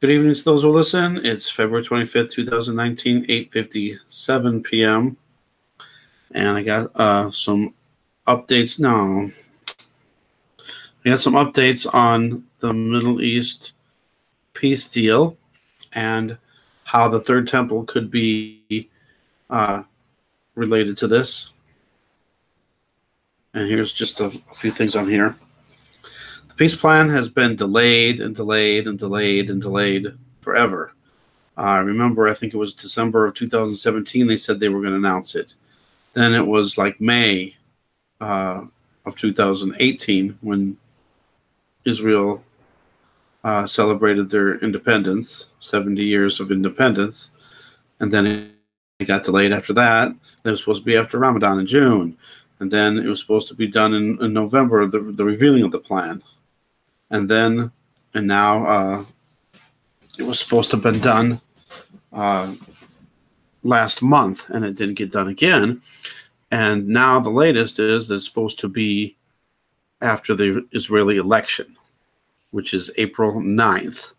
Good evening to those who listen. It's February 25th, 2019, 8:57 p.m. And I got some updates now. We got some updates on the Middle East peace deal and how the Third Temple could be related to this. And here's just a few things on here. The peace plan has been delayed and delayed and delayed and delayed forever. Remember, I think it was December of 2017, they said they were going to announce it. Then it was like May of 2018 when Israel celebrated their independence, 70 years of independence. And then it got delayed after that. It was supposed to be after Ramadan in June. And then it was supposed to be done in November, the revealing of the plan. And now it was supposed to have been done last month, and it didn't get done again. And now the latest is that it's supposed to be after the Israeli election, which is April 9th.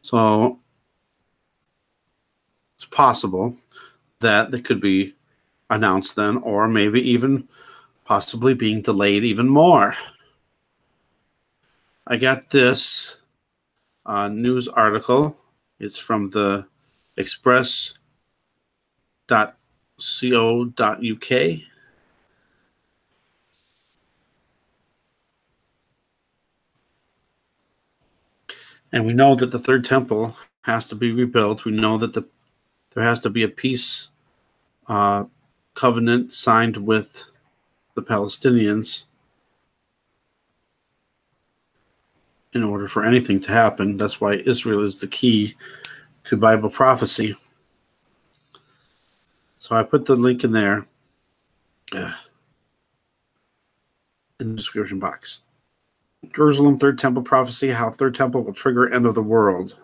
So it's possible that it could be announced then, or maybe even possibly being delayed even more. I got this news article. It's from the express.co.uk. And we know that the Third Temple has to be rebuilt. We know that there has to be a peace covenant signed with the Palestinians in order for anything to happen. That's why Israel is the key to Bible prophecy. So I put the link in there in the description box. Jerusalem Third Temple prophecy, how Third Temple will trigger end of the world.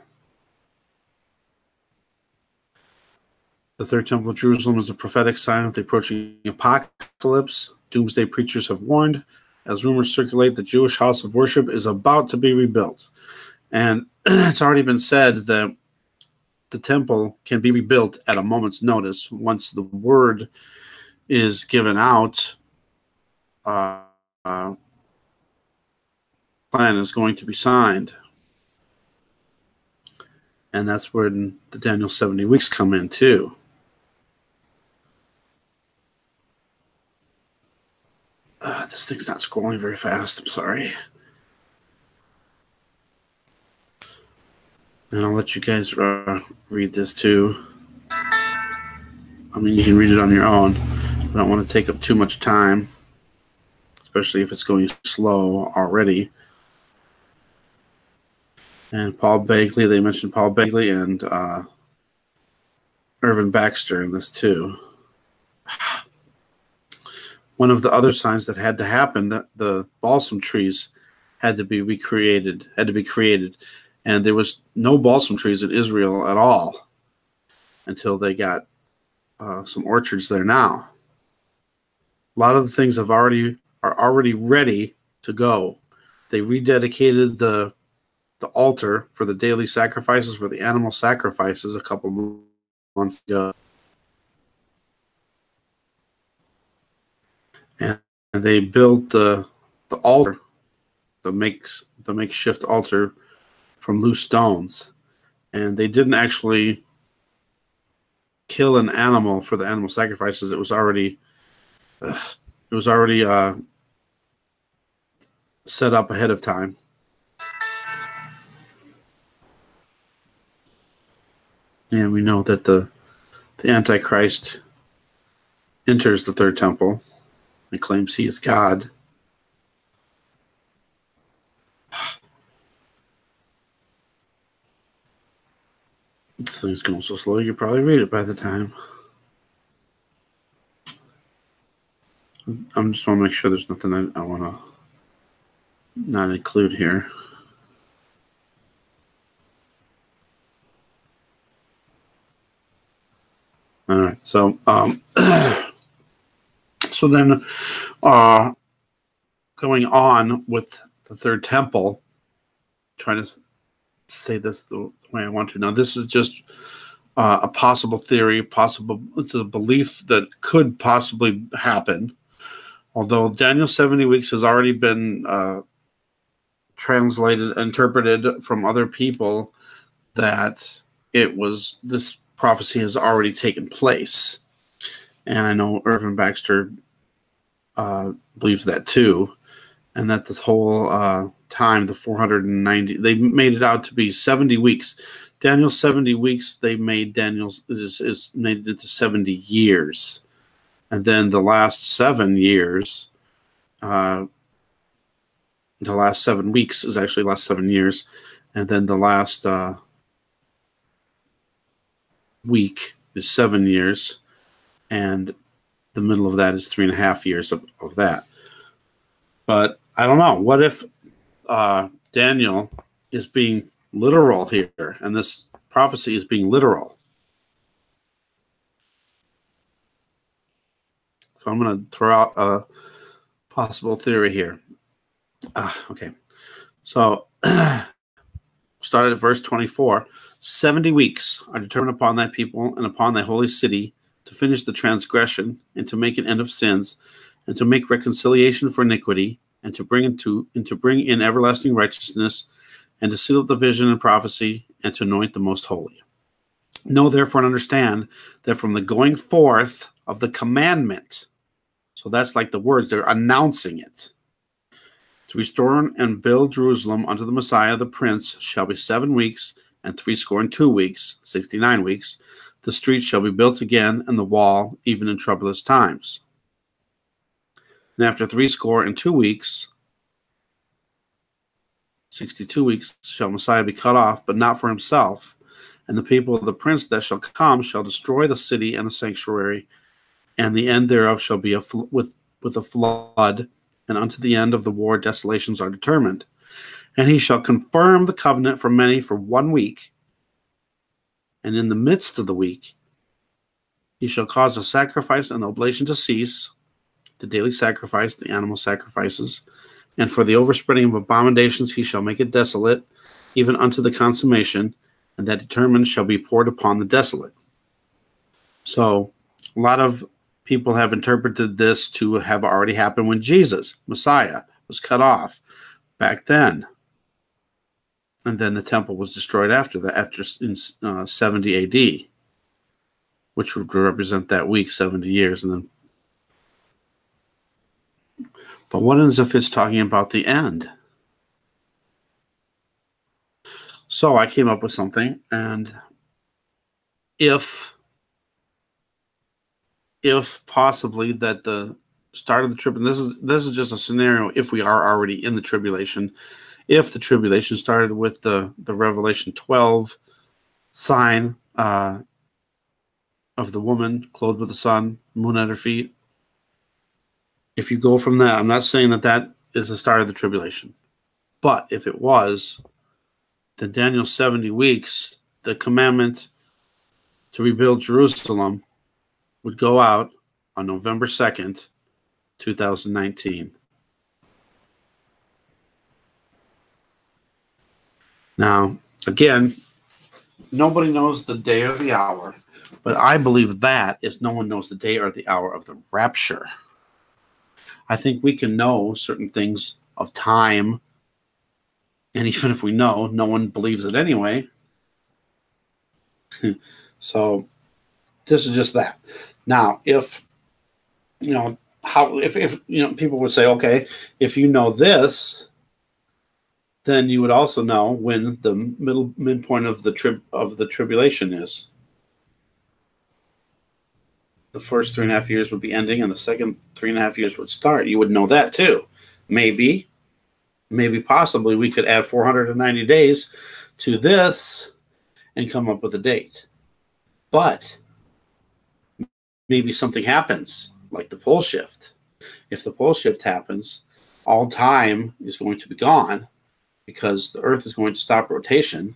The Third Temple of Jerusalem is a prophetic sign of the approaching apocalypse. Doomsday preachers have warned, as rumors circulate, the Jewish house of worship is about to be rebuilt. And it's already been said that the temple can be rebuilt at a moment's notice once the word is given out. Plan is going to be signed. And that's where the Daniel 70 weeks come in too. This thing's not scrolling very fast. I'm sorry. And I'll let you guys read this too. I mean, you can read it on your own. I don't want to take up too much time, especially if it's going slow already. And Paul Begley, they mentioned Paul Begley and Irvin Baxter in this too. One of the other signs that had to happen, that the balsam trees had to be created. And there was no balsam trees in Israel at all until they got some orchards there now. A lot of the things are already ready to go. They rededicated the altar for the daily sacrifices, for the animal sacrifices a couple months ago. And they built the altar, the makeshift altar from loose stones. And they didn't actually kill an animal for the animal sacrifices. It was already set up ahead of time. And we know that the Antichrist enters the Third Temple and claims he is God. This thing's going so slow, you probably read it by the time. I just want to make sure there's nothing I want to not include here. All right, so so then going on with the Third Temple, trying to say this the way I want to. Now, this is just a possible theory, it's a belief that could possibly happen. Although Daniel 70 weeks has already been translated, interpreted from other people, that this prophecy has already taken place. And I know Irvin Baxter believes that too. And that this whole time, the 490, they made it out to be 70 weeks. Daniel's 70 weeks, they made Daniel's is made it into 70 years. And then the last 7 years, the last 7 weeks is actually last 7 years. And then the last week is 7 years. And the middle of that is 3.5 years of that. But I don't know. What if Daniel is being literal here, and this prophecy is being literal? So I'm going to throw out a possible theory here. Okay. So started at verse 24. 70 weeks are determined upon thy people and upon thy holy city to finish the transgression and to make an end of sins and to make reconciliation for iniquity and to bring in everlasting righteousness and to seal up the vision and prophecy and to anoint the most holy. Know therefore and understand that from the going forth of the commandment, so that's like the words, they're announcing it, to restore and build Jerusalem unto the Messiah the Prince shall be 7 weeks and 62 weeks, 69 weeks. The streets shall be built again, and the wall, even in troublous times. And after 62 weeks, 62 weeks, shall Messiah be cut off, but not for himself. And the people of the prince that shall come shall destroy the city and the sanctuary, and the end thereof shall be with a flood, and unto the end of the war desolations are determined. And he shall confirm the covenant for many for 1 week, and in the midst of the week he shall cause the sacrifice and the oblation to cease, the daily sacrifice, the animal sacrifices, and for the overspreading of abominations he shall make it desolate, even unto the consummation, and that determined shall be poured upon the desolate. So a lot of people have interpreted this to have already happened when Jesus, Messiah, was cut off back then. And then the temple was destroyed after that, in 70 AD, which would represent that week, 70 years. And then, but what is if it's talking about the end? So I came up with something, and if possibly that the start of the tribulation, this is just a scenario if we are already in the tribulation. If the tribulation started with the Revelation 12 sign of the woman clothed with the sun, moon at her feet. If you go from that, I'm not saying that is the start of the tribulation. But if it was, then Daniel's 70 weeks, the commandment to rebuild Jerusalem would go out on November 2nd, 2019. Now, again, nobody knows the day or the hour, but I believe that is no one knows the day or the hour of the rapture. I think we can know certain things of time, and even if we know, no one believes it anyway. So this is just that. Now, if people would say, okay, if you know this, then you would also know when the midpoint of the tribulation is. The first 3.5 years would be ending, and the second 3.5 years would start. You would know that too. Maybe possibly we could add 490 days to this and come up with a date. But maybe something happens, like the pole shift. If the pole shift happens, all time is going to be gone, because the Earth is going to stop rotation.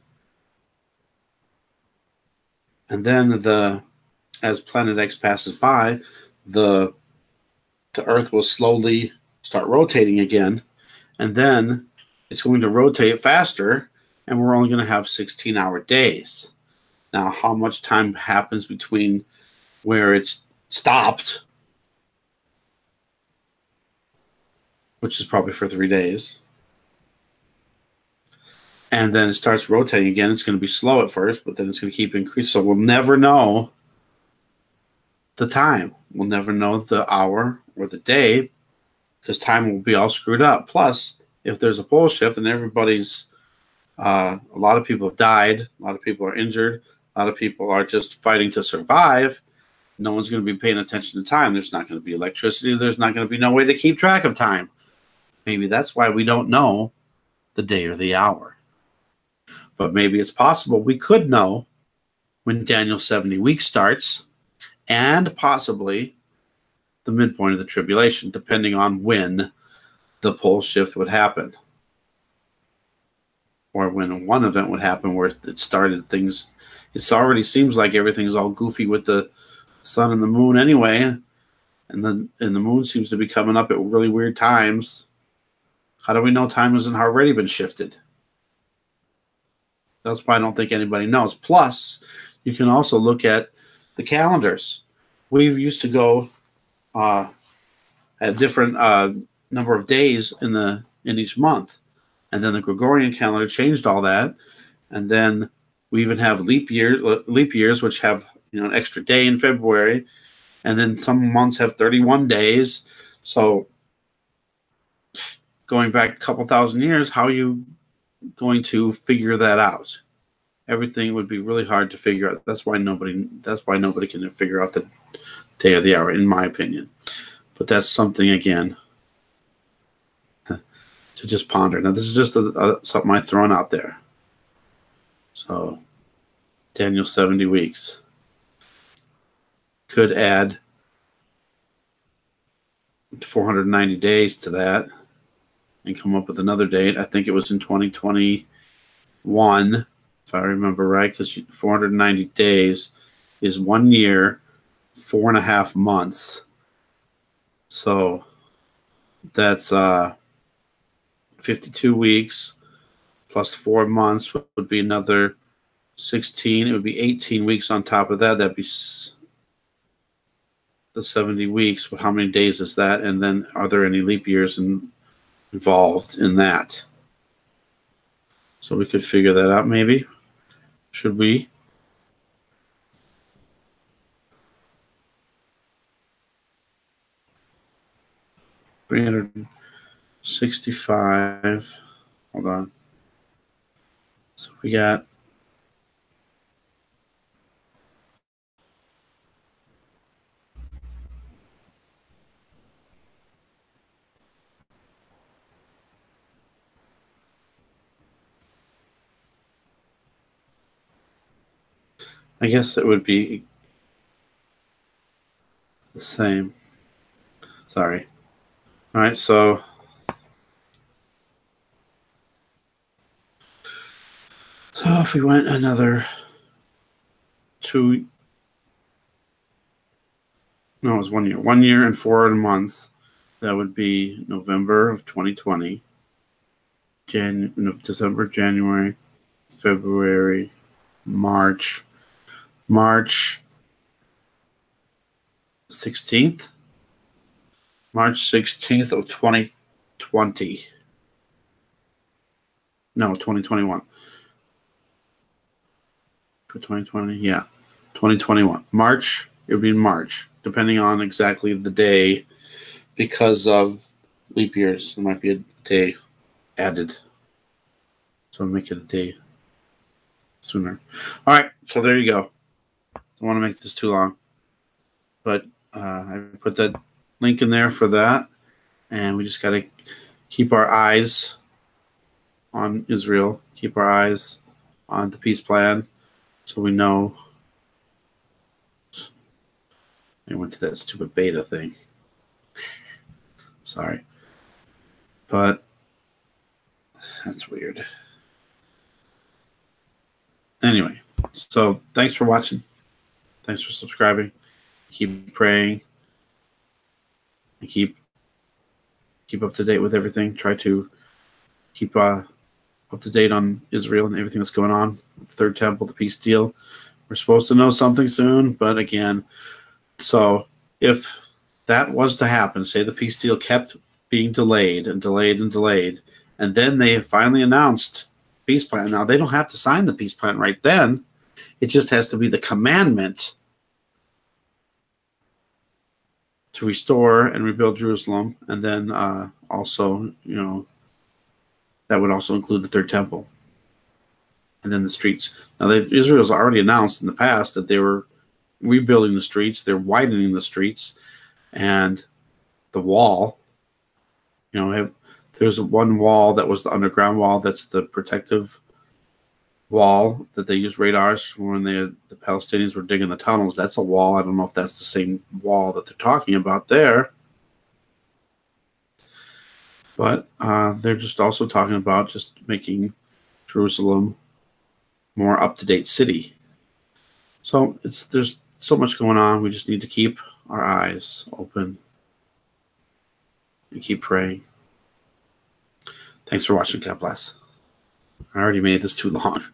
And then as Planet X passes by, the Earth will slowly start rotating again. And then it's going to rotate faster. and we're only going to have 16-hour days. Now, how much time happens between where it's stopped, which is probably for 3 days, and then it starts rotating again. It's going to be slow at first, but then it's going to keep increasing. So we'll never know the time. We'll never know the hour or the day because time will be all screwed up. Plus, if there's a pole shift and everybody's, a lot of people have died, a lot of people are injured, a lot of people are just fighting to survive, no one's going to be paying attention to time. There's not going to be electricity. There's not going to be no way to keep track of time. Maybe that's why we don't know the day or the hour. But maybe it's possible we could know when Daniel's 70 weeks starts and possibly the midpoint of the tribulation, depending on when the pole shift would happen. Or when one event would happen where it started things. It already seems like everything's all goofy with the sun and the moon anyway. And the moon seems to be coming up at really weird times. How do we know time hasn't already been shifted? That's why I don't think anybody knows. Plus, you can also look at the calendars. We used to go at different number of days in each month, and then the Gregorian calendar changed all that, and then we even have leap years, which have an extra day in February, and then some months have 31 days. So going back a couple thousand years, how are you going to figure that out? Everything would be really hard to figure out. That's why nobody can figure out the day or the hour, in my opinion. But that's something, again, to just ponder. Now, this is just something I've thrown out there. So, Daniel 70 weeks. Could add 490 days to that and come up with another date. I think it was in 2021, if I remember right, because 490 days is 1 year, 4.5 months. So that's 52 weeks plus 4 months would be another 16. It would be 18 weeks on top of that. That'd be the 70 weeks. But how many days is that? And then are there any leap years involved in that? So we could figure that out maybe. Should we? $365. Hold on. So we got I guess it would be the same. Sorry. All right, so if we went another 2, no, it was 1 year. 1 year and 4 months. That would be November of 2020, December, January, February, March 16th. March 16th of 2020. No, 2021. For 2020, yeah. 2021. March, it would be March, depending on exactly the day, because of leap years. There might be a day added. So I'll make it a day sooner. All right, so there you go. I don't want to make this too long. But I put that link in there for that. And we just got to keep our eyes on Israel, keep our eyes on the peace plan, so we know. I went to that stupid beta thing. Sorry. But that's weird. Anyway, so thanks for watching. Thanks for subscribing. Keep praying. And keep up to date with everything. Try to keep up to date on Israel and everything that's going on. The Third Temple, the peace deal. We're supposed to know something soon, but again, so if that was to happen, say the peace deal kept being delayed and delayed and delayed, and then they finally announced peace plan. Now, they don't have to sign the peace plan right then. It just has to be the commandment to restore and rebuild Jerusalem, and then also, that would also include the Third Temple, and then the streets. Now, Israel's already announced in the past that they were rebuilding the streets, they're widening the streets, and the wall. There's one wall that was the underground wall. That's the protective wall that they used radars for when the Palestinians were digging the tunnels. That's a wall. I don't know if that's the same wall that they're talking about there. But they're just also talking about just making Jerusalem more up-to-date city. So there's so much going on. We just need to keep our eyes open and keep praying. Thanks for watching. God bless. I already made this too long.